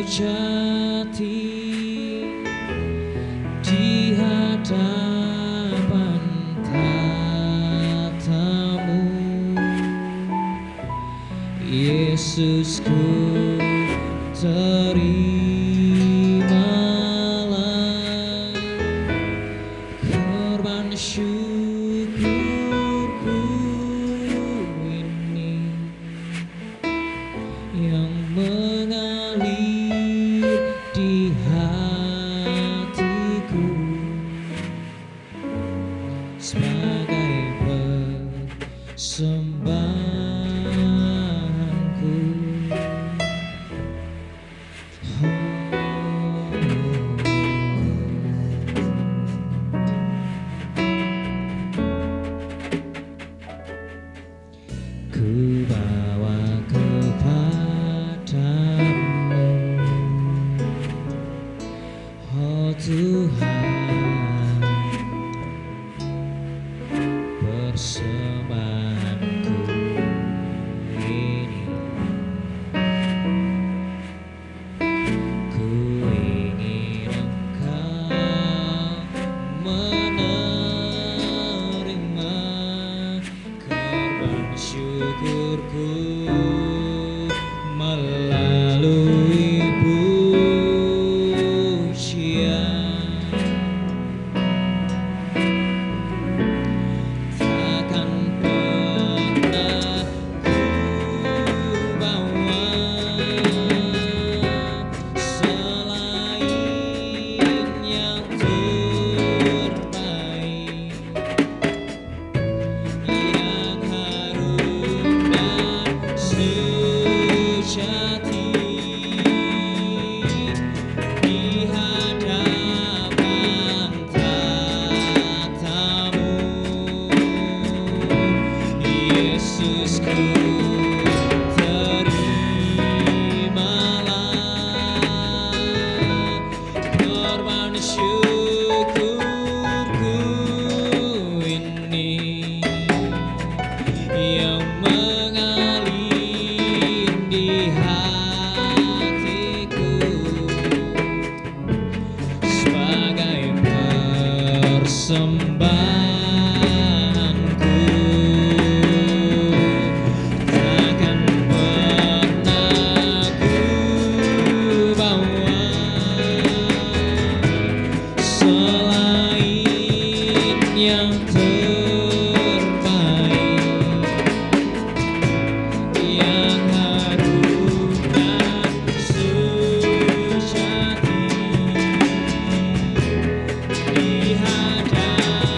sejati di hadapan tatamu, Yesusku, terimalah korban syukurku ini yang mengalir di hatiku sebagai persembahanku. Ku bawa kepadamu, oh Tuhan, persembahanku ini. Ku ingin Engkau menerima korban syukurku melalui pujian. Takkan pernah ku bawa selain yang terbaik, yang harum dan sejati di hadapan tatamu, Yesusku, terimalah korban syukurku ini yang mengalir di hatiku sebagai persembahanku. Takkan pernah ku bawa selain yang terbaik, yang harum dan sejati di hadapan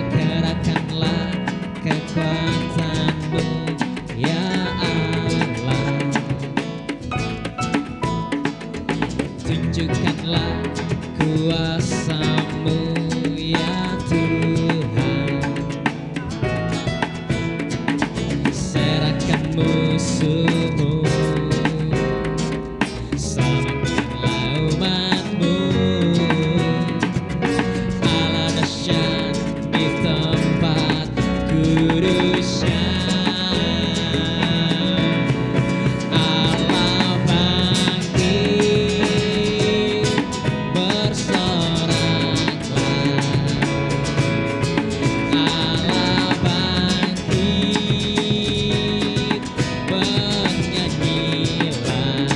Kerahkanlah kekuatanmu ya Allah, tunjukkanlah kuasamu ya Tuhan, serahkan musuhmu, selamatkanlah umatmu. Allah dahsyat di tempat kudusnya, Allah bangkit, bersoraklah, Allah bangkit, bernyanyilah,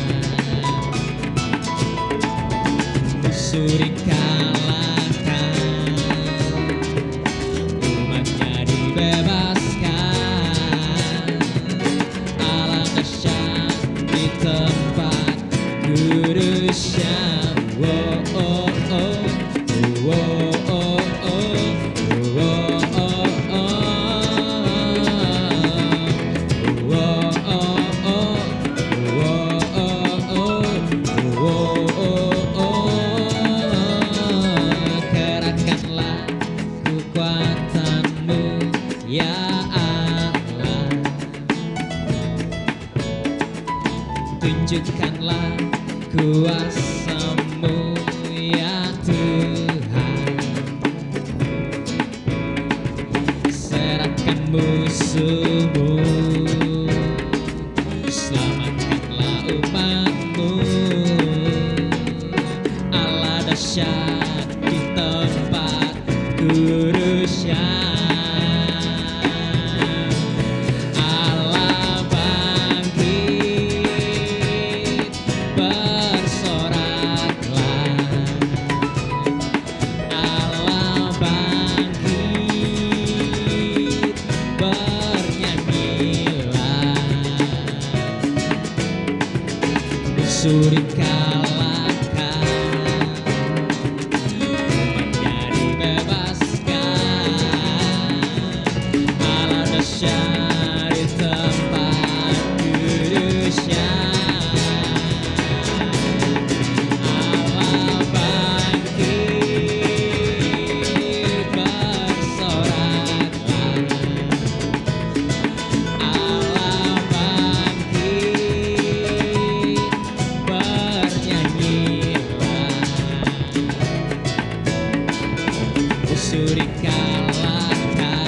musuh dikalahkan, umatnya dibebaskan. Allah dahsyat di tempat kudusnya. Oh, oh, oh. Oh, oh, oh. Oh, oh, kerahkanlah kekuatanmu ya Allah, tunjukkanlah kuasamu ya Tuhan, serahkan musuhmu, selamatkanlah umatmu. Allah dahsyat di tempat kudusnya, Allah bangkit, bersoraklah, Allah bangkit, bernyanyilah, musuh dikalahkan, umatnya dibebaskan. Allah dahsyat di tempat kudusnya, Allah bangkit, bersoraklah, Allah bangkit, bernyanyilah, musuh dikalahkan,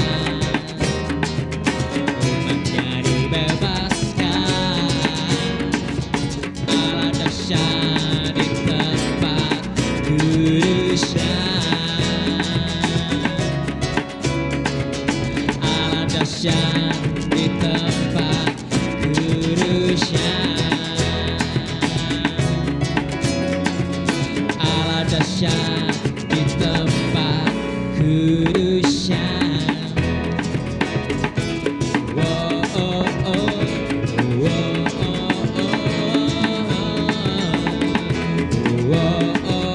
umatnya dibebaskan. Allah dahsyat di tempat kudusnya, Allah dahsyat di tempat kudusnya, Allah dahsyat di tempat kudusnya. Oh, oh, oh. Oh, oh,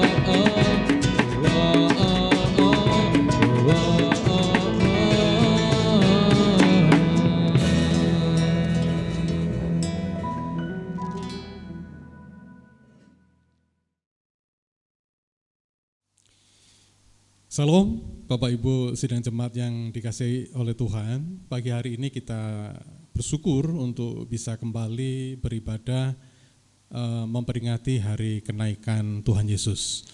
Salam Bapak Ibu sidang jemaat yang dikasihi oleh Tuhan. Pagi hari ini kita bersyukur untuk bisa kembali beribadah memperingati hari kenaikan Tuhan Yesus.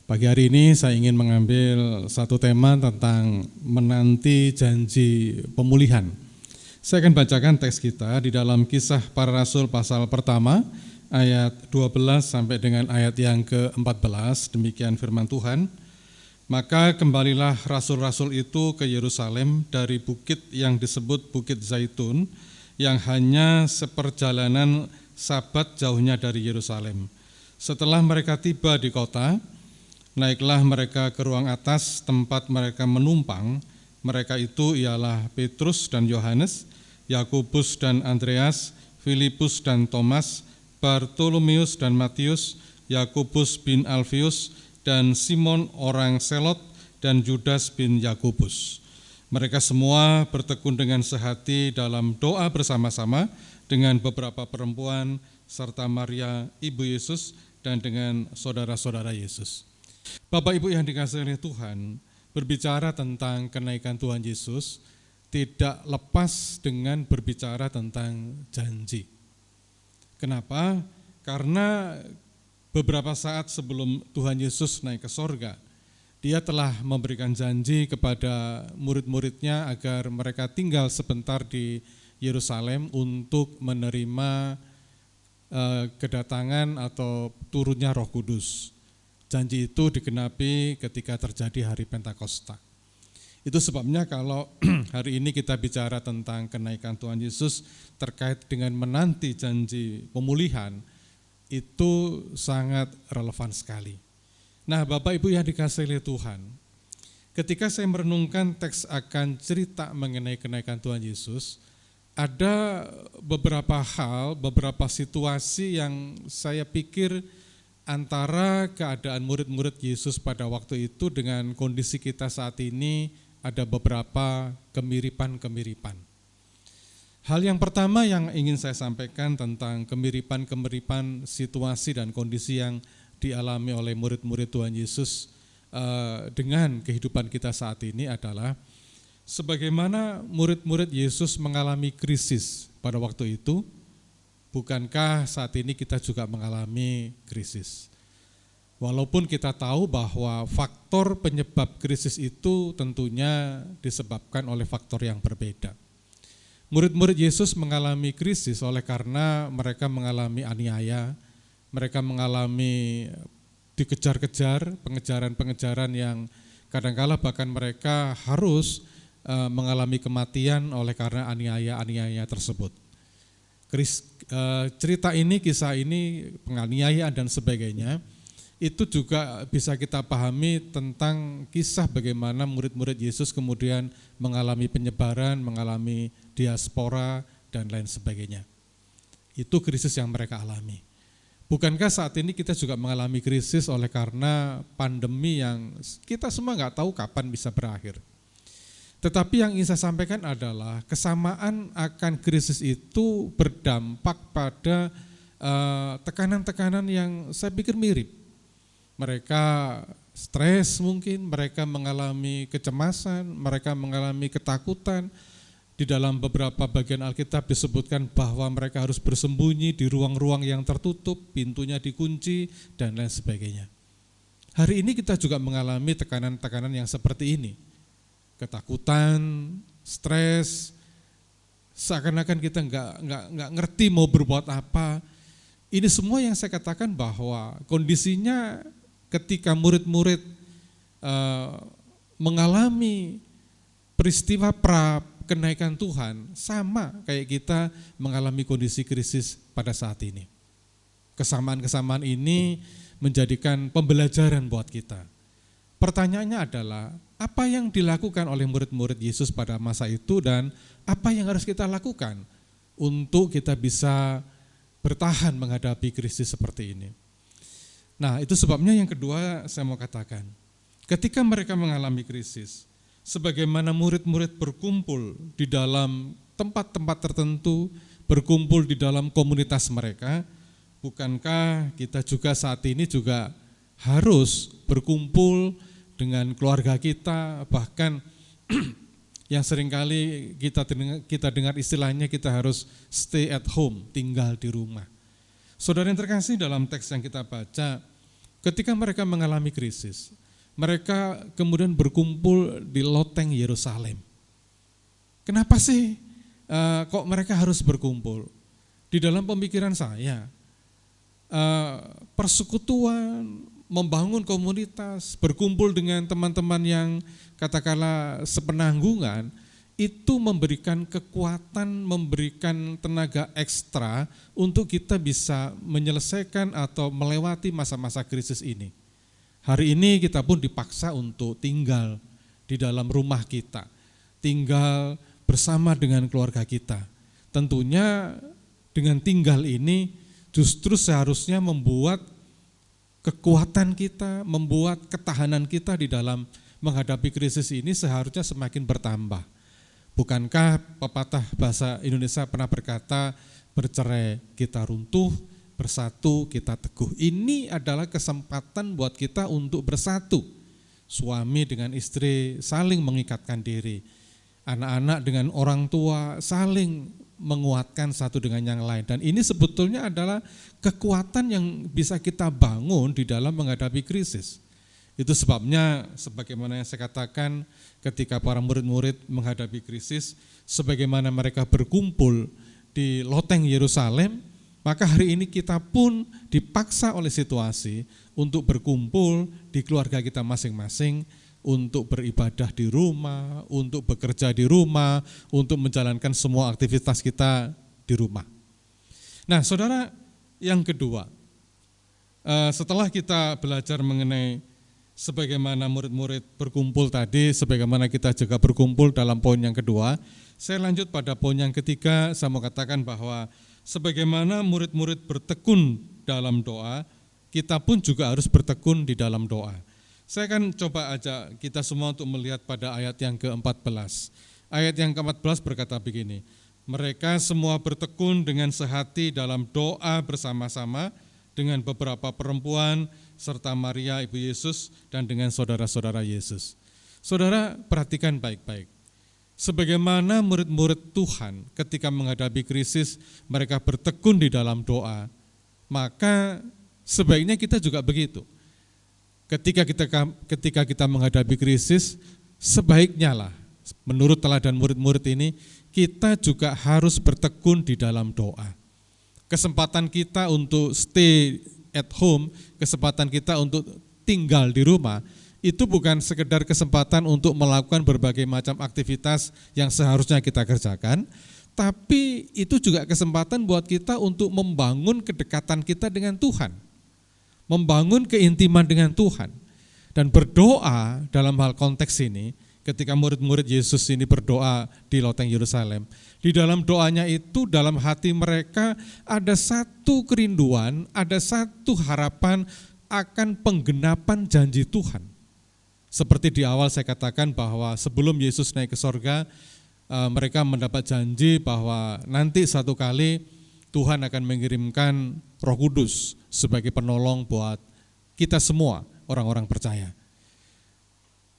Pagi hari ini saya ingin mengambil satu tema tentang menanti janji pemulihan. Saya akan bacakan teks kita di dalam Kisah Para Rasul pasal pertama ayat 12 sampai dengan ayat yang ke-14. Demikian firman Tuhan. Maka kembalilah rasul-rasul itu ke Yerusalem dari bukit yang disebut Bukit Zaitun, yang hanya seperjalanan Sabat jauhnya dari Yerusalem. Setelah mereka tiba di kota, naiklah mereka ke ruang atas tempat mereka menumpang. Mereka itu ialah Petrus dan Yohanes, Yakobus dan Andreas, Filipus dan Thomas, Bartolomeus dan Matius, Yakobus bin Alfius, dan Simon orang Selot, dan Judas bin Yakobus. Mereka semua bertekun dengan sehati dalam doa bersama-sama dengan beberapa perempuan serta Maria ibu Yesus dan dengan saudara-saudara Yesus. Bapak Ibu yang dikasihi oleh Tuhan, berbicara tentang kenaikan Tuhan Yesus tidak lepas dengan berbicara tentang janji. Kenapa? Karena beberapa saat sebelum Tuhan Yesus naik ke sorga, Dia telah memberikan janji kepada murid-muridnya agar mereka tinggal sebentar di Yerusalem untuk menerima kedatangan atau turunnya Roh Kudus. Janji itu digenapi ketika terjadi hari Pentakosta. Itu sebabnya kalau hari ini kita bicara tentang kenaikan Tuhan Yesus terkait dengan menanti janji pemulihan, itu sangat relevan sekali. Nah, Bapak Ibu yang dikasihi oleh Tuhan, ketika saya merenungkan teks akan cerita mengenai kenaikan Tuhan Yesus, ada beberapa hal, beberapa situasi yang saya pikir antara keadaan murid-murid Yesus pada waktu itu dengan kondisi kita saat ini ada beberapa kemiripan-kemiripan. Hal yang pertama yang ingin saya sampaikan tentang kemiripan-kemiripan situasi dan kondisi yang dialami oleh murid-murid Tuhan Yesus dengan kehidupan kita saat ini adalah sebagaimana murid-murid Yesus mengalami krisis pada waktu itu, bukankah saat ini kita juga mengalami krisis? Walaupun kita tahu bahwa faktor penyebab krisis itu tentunya disebabkan oleh faktor yang berbeda. Murid-murid Yesus mengalami krisis oleh karena mereka mengalami aniaya, mereka mengalami dikejar-kejar, pengejaran-pengejaran yang kadang-kala bahkan mereka harus mengalami kematian oleh karena aniaya-aniaya tersebut. Cerita ini, kisah ini, penganiayaan dan sebagainya, itu juga bisa kita pahami tentang kisah bagaimana murid-murid Yesus kemudian mengalami penyebaran, mengalami diaspora dan lain sebagainya. Itu krisis yang mereka alami. Bukankah saat ini kita juga mengalami krisis oleh karena pandemi yang kita semua nggak tahu kapan bisa berakhir. Tetapi yang ingin saya sampaikan adalah kesamaan akan krisis itu berdampak pada tekanan-tekanan yang saya pikir mirip. Mereka stres mungkin, mereka mengalami kecemasan, mereka mengalami ketakutan. Di dalam beberapa bagian Alkitab disebutkan bahwa mereka harus bersembunyi di ruang-ruang yang tertutup, pintunya dikunci, dan lain sebagainya. Hari ini kita juga mengalami tekanan-tekanan yang seperti ini. Ketakutan, stres, seakan-akan kita nggak ngerti mau berbuat apa. Ini semua yang saya katakan bahwa kondisinya ketika murid-murid mengalami peristiwa kenaikan Tuhan sama kayak kita mengalami kondisi krisis pada saat ini. Kesamaan-kesamaan ini menjadikan pembelajaran buat kita. Pertanyaannya adalah, apa yang dilakukan oleh murid-murid Yesus pada masa itu dan apa yang harus kita lakukan untuk kita bisa bertahan menghadapi krisis seperti ini. Nah, itu sebabnya yang kedua saya mau katakan, ketika mereka mengalami krisis, sebagaimana murid-murid berkumpul di dalam tempat-tempat tertentu, berkumpul di dalam komunitas mereka, bukankah kita juga saat ini juga harus berkumpul dengan keluarga kita, bahkan yang seringkali kita dengar istilahnya kita harus stay at home, tinggal di rumah. Saudara yang terkasih, dalam teks yang kita baca, ketika mereka mengalami krisis, mereka kemudian berkumpul di loteng Yerusalem. Kenapa sih kok mereka harus berkumpul? Di dalam pemikiran saya, persekutuan, membangun komunitas, berkumpul dengan teman-teman yang katakanlah sepenanggungan, itu memberikan kekuatan, memberikan tenaga ekstra untuk kita bisa menyelesaikan atau melewati masa-masa krisis ini. Hari ini kita pun dipaksa untuk tinggal di dalam rumah kita, tinggal bersama dengan keluarga kita. Tentunya dengan tinggal ini justru seharusnya membuat kekuatan kita, membuat ketahanan kita di dalam menghadapi krisis ini seharusnya semakin bertambah. Bukankah pepatah bahasa Indonesia pernah berkata, bercerai kita runtuh, bersatu kita teguh. Ini adalah kesempatan buat kita untuk bersatu. Suami dengan istri saling mengikatkan diri. Anak-anak dengan orang tua saling menguatkan satu dengan yang lain. Dan ini sebetulnya adalah kekuatan yang bisa kita bangun di dalam menghadapi krisis. Itu sebabnya sebagaimana yang saya katakan ketika para murid-murid menghadapi krisis, sebagaimana mereka berkumpul di loteng Yerusalem, maka hari ini kita pun dipaksa oleh situasi untuk berkumpul di keluarga kita masing-masing, untuk beribadah di rumah, untuk bekerja di rumah, untuk menjalankan semua aktivitas kita di rumah. Nah, saudara, yang kedua, setelah kita belajar mengenai sebagaimana murid-murid berkumpul tadi, sebagaimana kita juga berkumpul dalam poin yang kedua, saya lanjut pada poin yang ketiga. Saya mau katakan bahwa sebagaimana murid-murid bertekun dalam doa, kita pun juga harus bertekun di dalam doa. Saya akan coba ajak kita semua untuk melihat pada ayat yang ke-14. Ayat yang ke-14 berkata begini, mereka semua bertekun dengan sehati dalam doa bersama-sama dengan beberapa perempuan serta Maria ibu Yesus dan dengan saudara-saudara Yesus. Saudara, perhatikan baik-baik. Sebagaimana murid-murid Tuhan ketika menghadapi krisis, mereka bertekun di dalam doa, maka sebaiknya kita juga begitu. Ketika kita menghadapi krisis, sebaiknya lah, menurut teladan murid-murid ini, kita juga harus bertekun di dalam doa. Kesempatan kita untuk stay at home, kesempatan kita untuk tinggal di rumah, itu bukan sekedar kesempatan untuk melakukan berbagai macam aktivitas yang seharusnya kita kerjakan, tapi itu juga kesempatan buat kita untuk membangun kedekatan kita dengan Tuhan, membangun keintiman dengan Tuhan. Dan berdoa dalam hal konteks ini, ketika murid-murid Yesus ini berdoa di loteng Yerusalem, di dalam doanya itu, dalam hati mereka ada satu kerinduan, ada satu harapan akan penggenapan janji Tuhan. Seperti di awal saya katakan bahwa sebelum Yesus naik ke sorga, mereka mendapat janji bahwa nanti satu kali Tuhan akan mengirimkan Roh Kudus sebagai penolong buat kita semua, orang-orang percaya.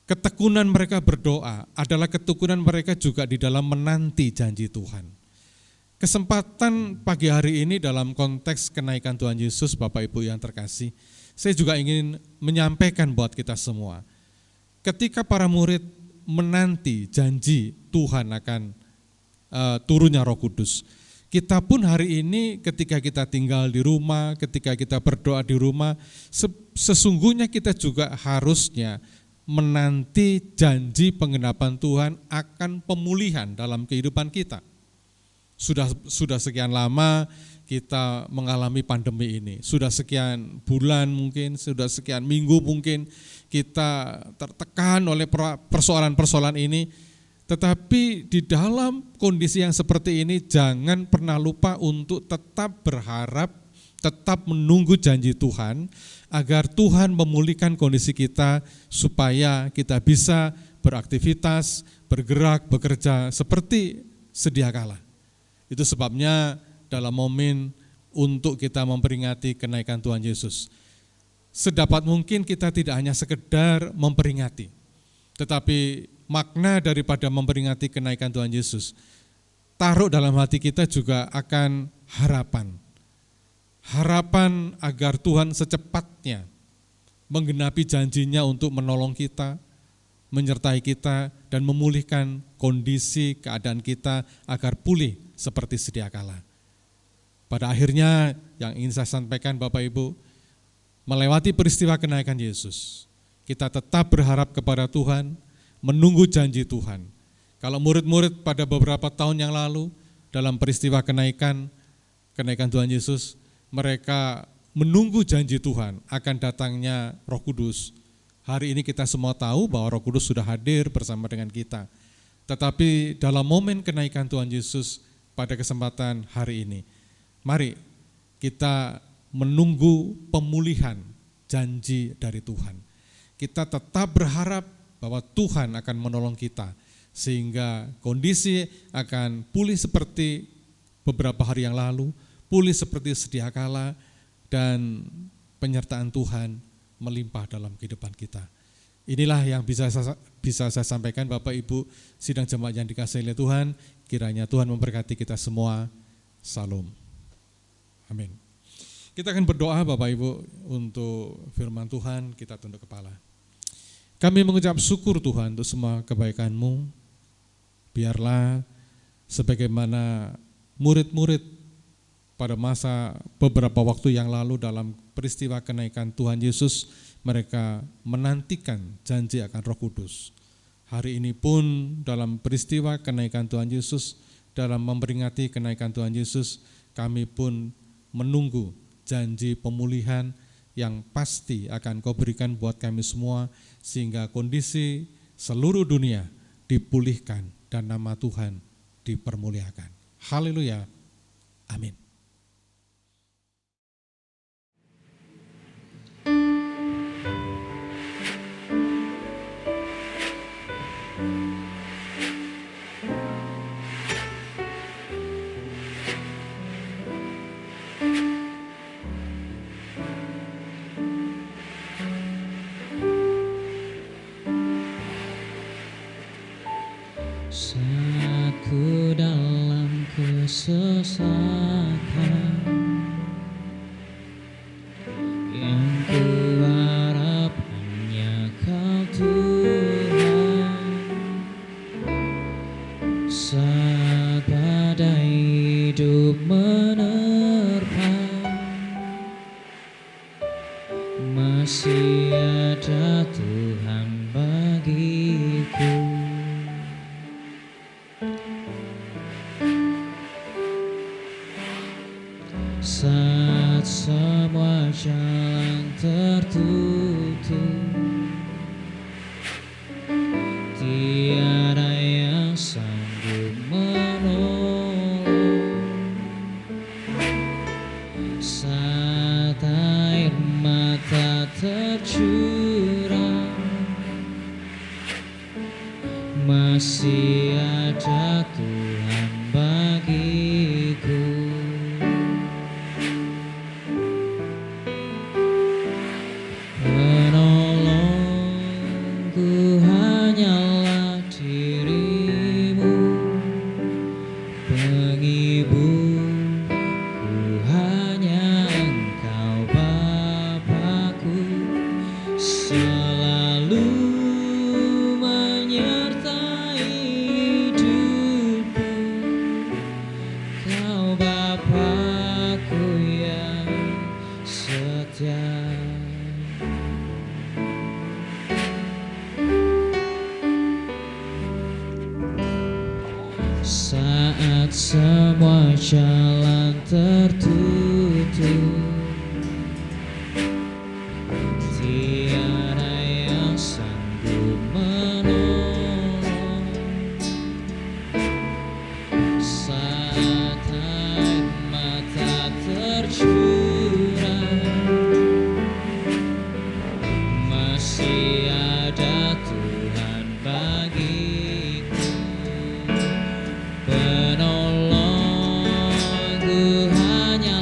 Ketekunan mereka berdoa adalah ketekunan mereka juga di dalam menanti janji Tuhan. Kesempatan pagi hari ini dalam konteks kenaikan Tuhan Yesus, Bapak Ibu yang terkasih, saya juga ingin menyampaikan buat kita semua. Ketika para murid menanti janji Tuhan akan turunnya Roh Kudus, kita pun hari ini ketika kita tinggal di rumah, ketika kita berdoa di rumah, sesungguhnya kita juga harusnya menanti janji penggenapan Tuhan akan pemulihan dalam kehidupan kita. Sudah sekian lama kita mengalami pandemi ini, sudah sekian bulan mungkin, sudah sekian minggu mungkin kita tertekan oleh persoalan-persoalan ini. Tetapi di dalam kondisi yang seperti ini jangan pernah lupa untuk tetap berharap, tetap menunggu janji Tuhan agar Tuhan memulihkan kondisi kita supaya kita bisa beraktivitas, bergerak, bekerja seperti sedia kala. Itu sebabnya dalam momen untuk kita memperingati kenaikan Tuhan Yesus, sedapat mungkin kita tidak hanya sekedar memperingati, tetapi makna daripada memperingati kenaikan Tuhan Yesus, taruh dalam hati kita juga akan harapan. Harapan agar Tuhan secepatnya menggenapi janjinya untuk menolong kita, menyertai kita, dan memulihkan kondisi keadaan kita agar pulih seperti sedia kala. Pada akhirnya yang ingin saya sampaikan Bapak Ibu, melewati peristiwa kenaikan Yesus, kita tetap berharap kepada Tuhan, menunggu janji Tuhan. Kalau murid-murid pada beberapa tahun yang lalu dalam peristiwa kenaikan Tuhan Yesus, mereka menunggu janji Tuhan akan datangnya Roh Kudus. Hari ini kita semua tahu bahwa Roh Kudus sudah hadir bersama dengan kita. Tetapi dalam momen kenaikan Tuhan Yesus pada kesempatan hari ini, mari kita menunggu pemulihan janji dari Tuhan. Kita tetap berharap bahwa Tuhan akan menolong kita sehingga kondisi akan pulih seperti beberapa hari yang lalu, pulih seperti sedia kala, dan penyertaan Tuhan melimpah dalam kehidupan kita. Inilah yang bisa saya sampaikan Bapak Ibu sidang jemaat yang dikasihi oleh Tuhan. Kiranya Tuhan memberkati kita semua. Salam. Amin. Kita akan berdoa Bapak Ibu untuk firman Tuhan, kita tunduk kepala. Kami mengucap syukur Tuhan untuk semua kebaikan-Mu. Biarlah sebagaimana murid-murid pada masa beberapa waktu yang lalu dalam peristiwa kenaikan Tuhan Yesus, mereka menantikan janji akan Roh Kudus. Hari ini pun dalam peristiwa kenaikan Tuhan Yesus, dalam memperingati kenaikan Tuhan Yesus, kami pun menunggu janji pemulihan yang pasti akan Kau berikan buat kami semua, sehingga kondisi seluruh dunia dipulihkan dan nama Tuhan dipermuliakan. Haleluya. Amin. Saat ku dalam kesesatan, yang ku harap hanya Kau Tuhan. Saat badai hidup menerpa, masih ada Tuhan bagiku. Saat semua jalan tertutup, tiada yang sanggup menolong. Saat air mata tercurah, masih ada Tuhan bagiku. Penolongku hanyalah dirimu, penghiburku hanya Engkau Bapa-Ku, selalu menyertai hidupku. Kau Bapa-Ku yang setia. Saat semua jalan tertutup, tiada yang sanggup menolong. Saat air mata tercurah, masih ada Tuhan bagiku. Penolongku hanya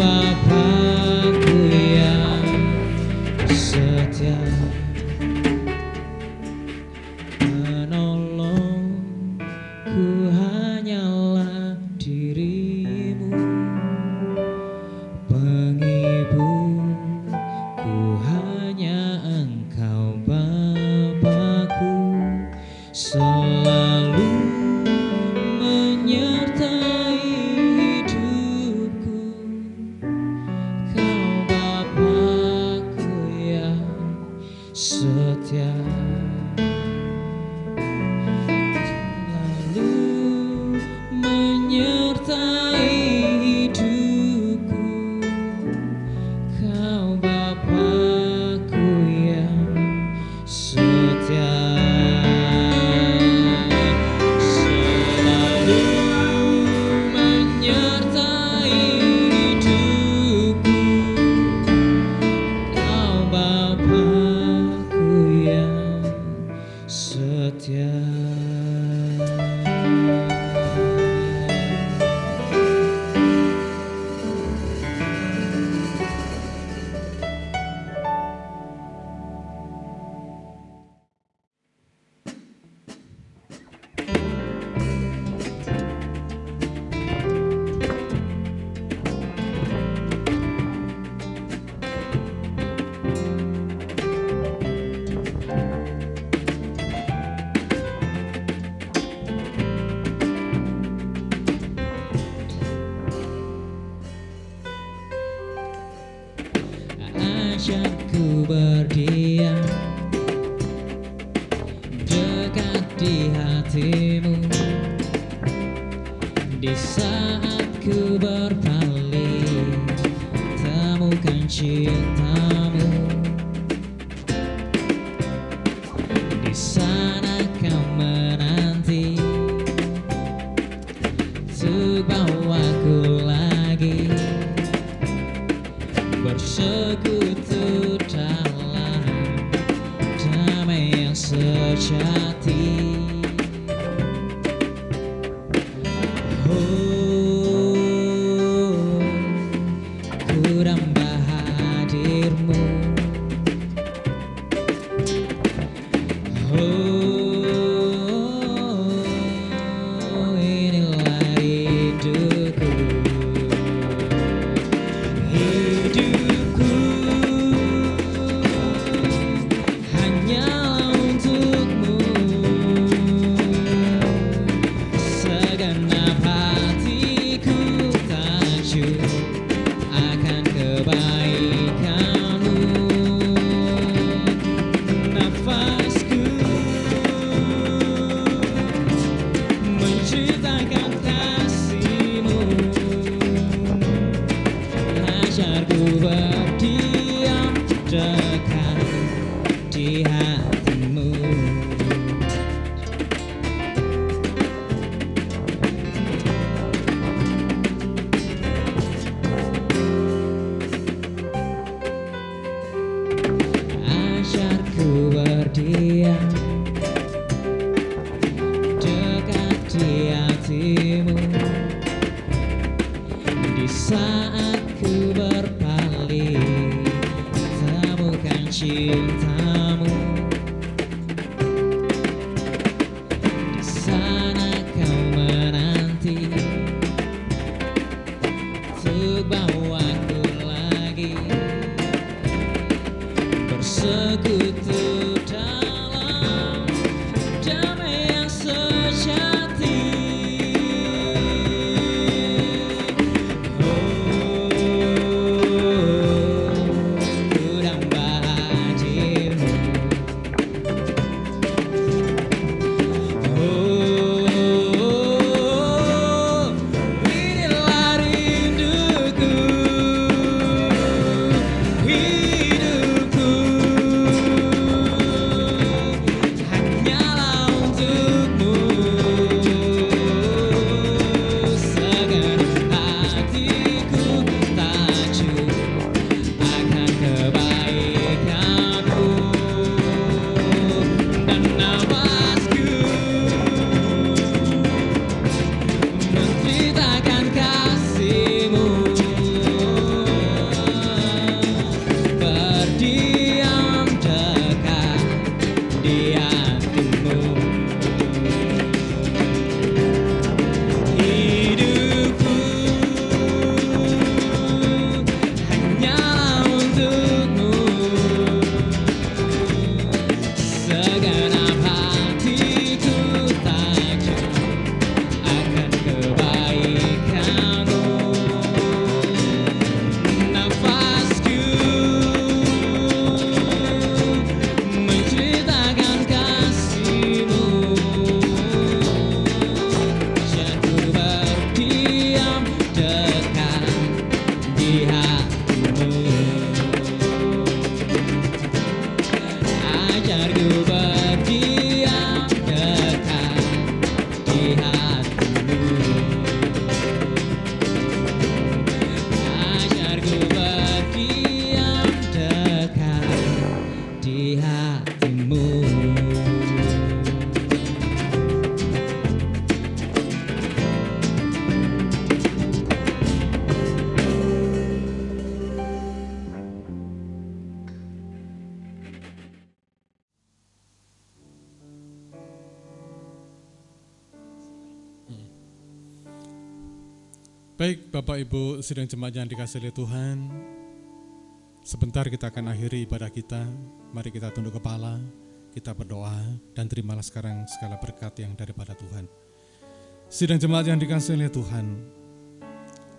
Bapakku yang setia, menolongku hanyalah dirimu, penghiburku hanya Engkau Bapakku, selalu menyertai hidupku. Kau Bapakku yang setia, selalu menyertai hidupku. Kau Bapakku yang setia, selalu menyertai hidupku. Kau Bapakku yang setia. Ajakku berdiam dekat di hatimu, di saat ku berpaling temukan cintamu. Di sana kau menanti untuk bawaku lagi bersekutu dalam damai yang sejati. Oh, ku damba hadirmu. Oh, inilah rinduku. Hidupku hanyalah untukmu, segenap hatiku tajuk akan kebaikanmu. Nafasku menceritakan kasihmu, ajarku berdiam dekat di hatimu. Ajarku berdiam dekat di hatimu, di saat ku berpaling temukan cintamu. Di sana kau menanti untuk bawaku lagi bersekutu dalam damai yang sejati. Oh, ku damba hadirmu. hatimu. Ajarku berdiam dekat di hatimu. Ajarku berdiam dekat di hatimu. Baik Bapak Ibu sidang jemaat yang dikasihi oleh Tuhan, sebentar kita akan akhiri ibadah kita. Mari kita tunduk kepala, kita berdoa, dan terimalah sekarang segala berkat yang daripada Tuhan. Sidang jemaat yang dikasihi oleh Tuhan,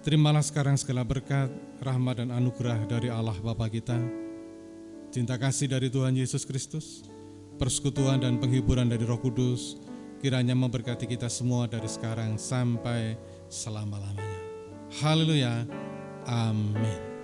terimalah sekarang segala berkat, rahmat dan anugerah dari Allah Bapa kita, cinta kasih dari Tuhan Yesus Kristus, persekutuan dan penghiburan dari Roh Kudus, kiranya memberkati kita semua dari sekarang sampai selama-lamanya. Haleluya, amin.